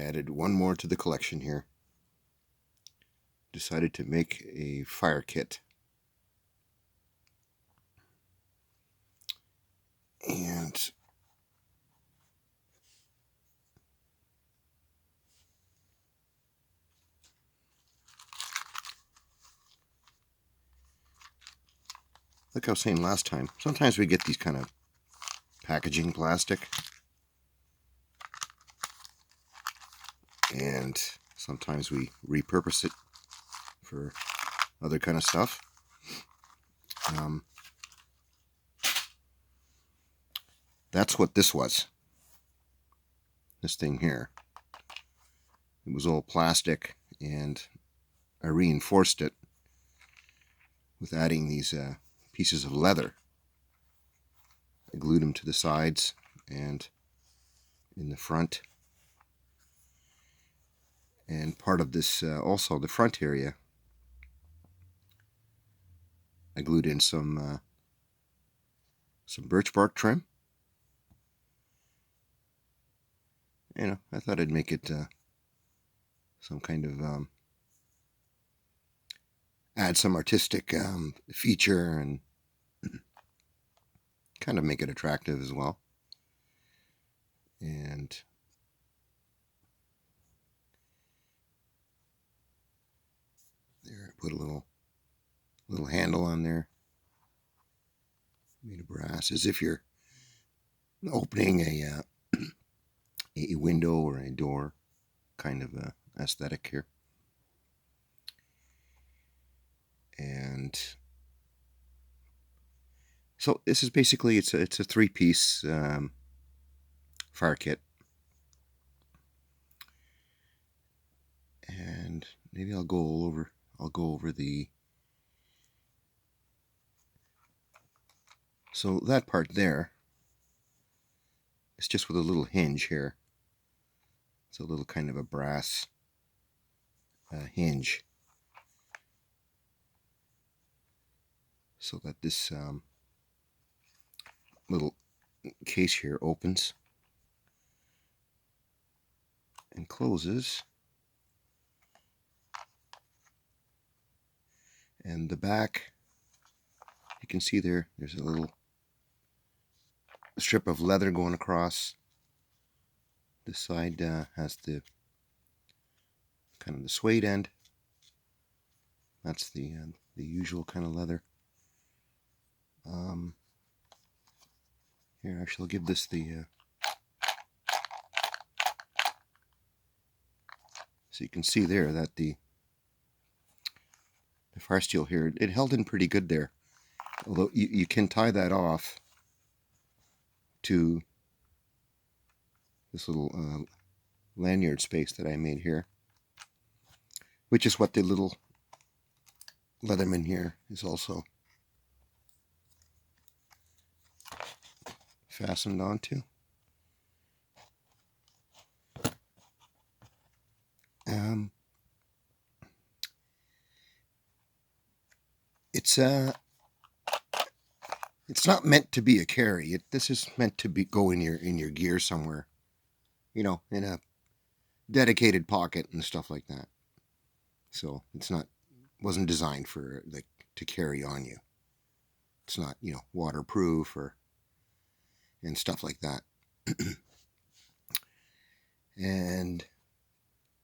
added one more to the collection here. Decided to make a fire kit. And like I was saying last time, sometimes we get these kind of packaging plastic. And sometimes we repurpose it for other kind of stuff. That's what this was. This thing here. It was all plastic, and I reinforced it with adding these pieces of leather. I glued them to the sides and in the front. And part of this, also the front area, I glued in some birch bark trim. You know, I thought I'd make it some kind of add some artistic feature and kind of make it attractive as well. And there, I put a little handle on there, made of brass, as if you're opening a window or a door, kind of aesthetic here. And so this is basically, it's a 3-piece fire kit. And maybe I'll go over the, so that part there is just with a little hinge here. It's a little kind of a brass hinge, so that this little case here opens and closes. And the back, you can see there's a little strip of leather going across. This side has the kind of the suede end. That's the usual kind of leather. Here, actually, I'll give this the so you can see there that the fire steel here, it held in pretty good there. Although you can tie that off to this little lanyard space that I made here, which is what the little Leatherman here is also fastened onto. It's not meant to be a carry. This is meant to go in your gear somewhere, you know, in a dedicated pocket and stuff like that. So it's wasn't designed for to carry on you. It's not, you know, waterproof and stuff like that. And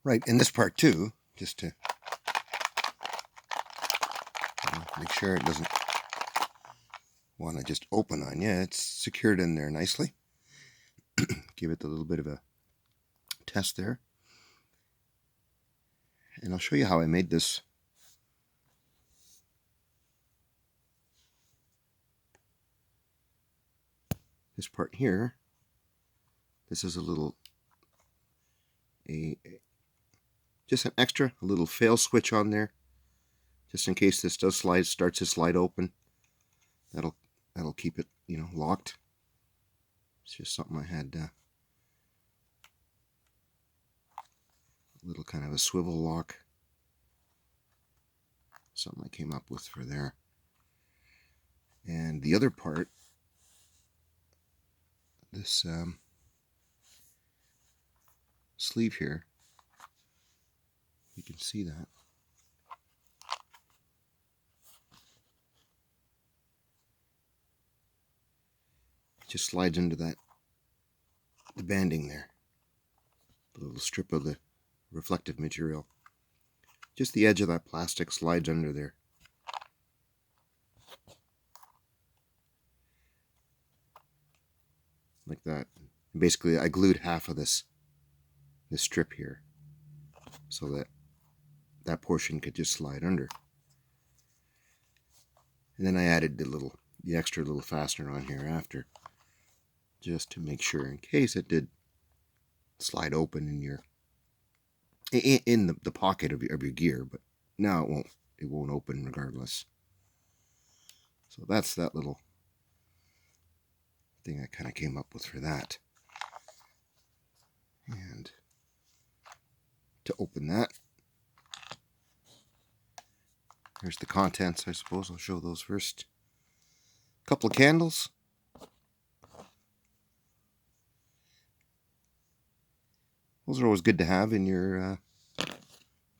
right in this part too, just to make sure it doesn't want to just open on you. It's secured in there nicely. Give it a little bit of a test there. And I'll show you how I made this. This part here, this is a just an extra, a little fail switch on there, just in case this starts to slide open. That'll keep it, you know, locked. It's just something I had, a little kind of a swivel lock, something I came up with for there. And the other part, this sleeve here. You can see that. It just slides into the banding there. The little strip of the reflective material. Just the edge of that plastic slides under there. Like that. And basically, I glued half of this strip here so that that portion could just slide under. And then I added the extra little fastener on here after, just to make sure in case it did slide open in the pocket of your gear. But now it won't open regardless. So that's that little thing I kind of came up with for that. And to open that, here's the contents. I suppose I'll show those first. A couple of candles. Those are always good to have in your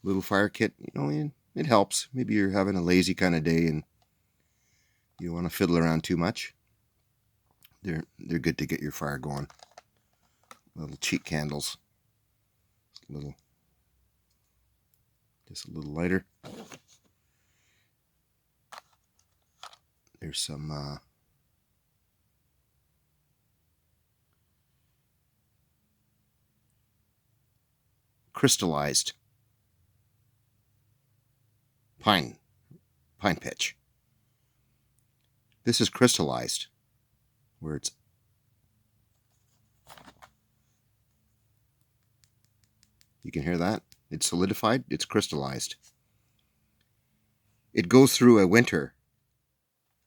little fire kit. You know, it helps. Maybe you're having a lazy kind of day and you don't want to fiddle around too much. They're good to get your fire going. Little cheap candles. Just a little lighter. There's some crystallized pine pitch. This is crystallized, where it's you can hear that? It's solidified, it's crystallized. It goes through a winter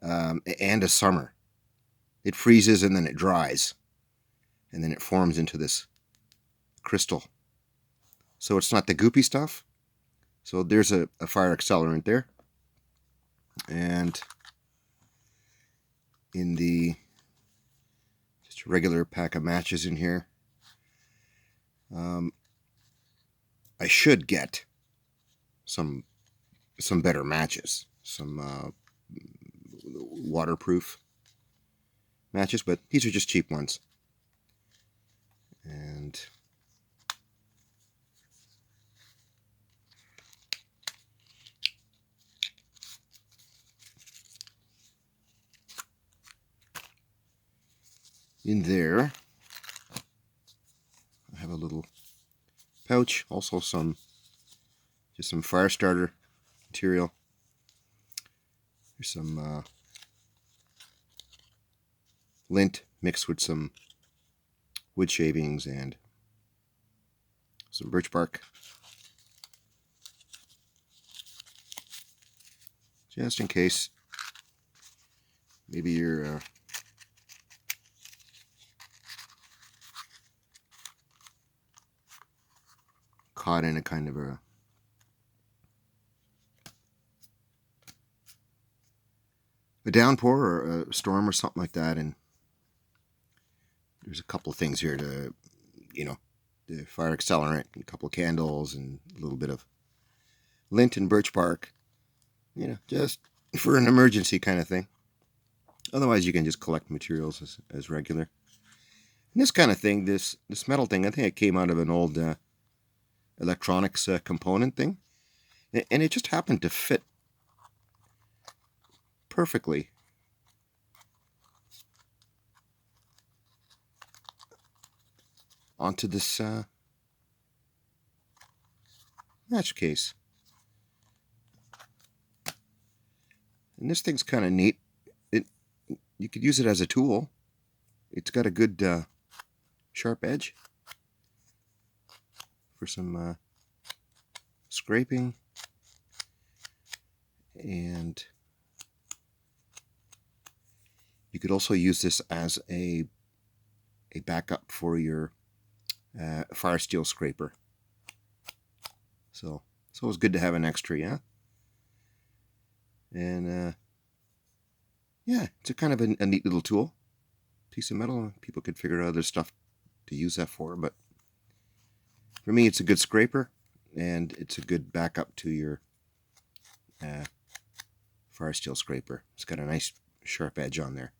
and a summer. It freezes and then it dries. And then it forms into this crystal. So it's not the goopy stuff. So there's a fire accelerant there. And in the just a regular pack of matches in here, I should get some better matches, some waterproof matches, but these are just cheap ones. And in there, I have a little pouch, also just some fire starter material. There's some lint mixed with some wood shavings and some birch bark. Just in case maybe you're caught in a kind of a downpour or a storm or something like that, and there's a couple of things here to, the fire accelerant, a couple of candles, and a little bit of lint and birch bark, just for an emergency kind of thing. Otherwise, you can just collect materials as regular. And this kind of thing, this metal thing, I think it came out of an old electronics component thing, and it just happened to fit perfectly onto this match case. And this thing's kind of neat. You could use it as a tool. It's got a good sharp edge for some scraping, and you could also use this as a backup for your fire steel scraper. So it's always good to have an extra, yeah? And yeah, it's a kind of a neat little tool. Piece of metal. People could figure out other stuff to use that for, but For me, it's a good scraper, and it's a good backup to your fire steel scraper. It's got a nice sharp edge on there.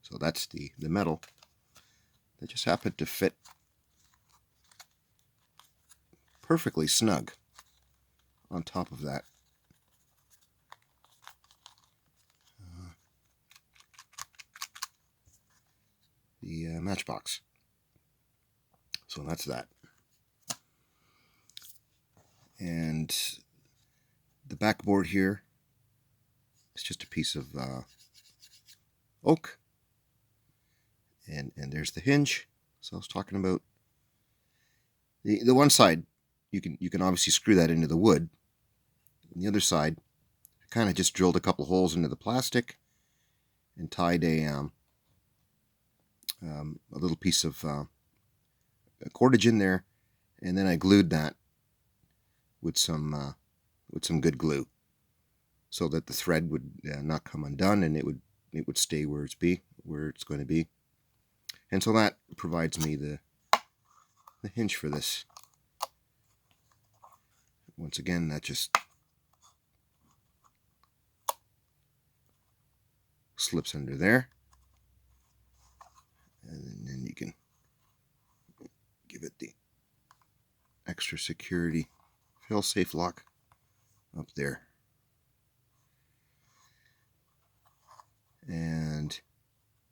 So that's the metal that just happened to fit perfectly snug on top of that. The matchbox. So that's that. And the backboard here is just a piece of oak. And there's the hinge. So I was talking about the one side, you can obviously screw that into the wood. And the other side, I kind of just drilled a couple holes into the plastic and tied a little piece of cordage in there, and then I glued that with some good glue, so that the thread would not come undone, and it would stay where it's going to be. And so that provides me the hinge for this. Once again, that just slips under there, and then you can give it the extra security fail-safe lock up there. And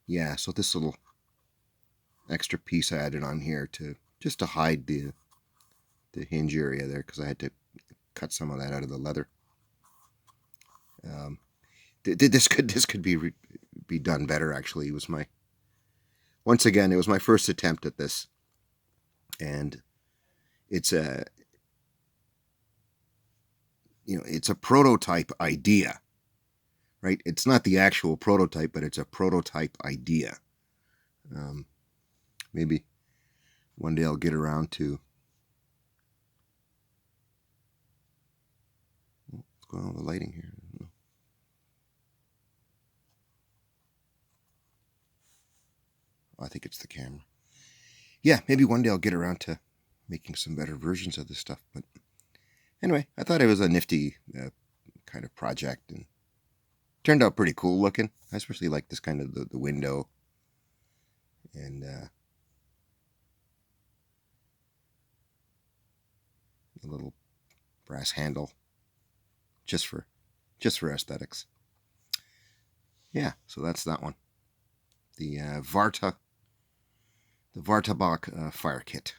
yeah, so this little extra piece I added on here just to hide the hinge area there, because I had to cut some of that out of the leather. This could be done better. Actually, it was my first attempt at this, and it's a prototype idea, right? It's not the actual prototype, but it's a prototype idea. Maybe one day I'll get around to. What's going on with the lighting here? I think it's the camera. Yeah, maybe one day I'll get around to making some better versions of this stuff. But anyway, I thought it was a nifty kind of project, and turned out pretty cool looking. I especially like this kind of the window, and the little brass handle, just for aesthetics. Yeah, so that's that one. The VartaBok Fire Kit.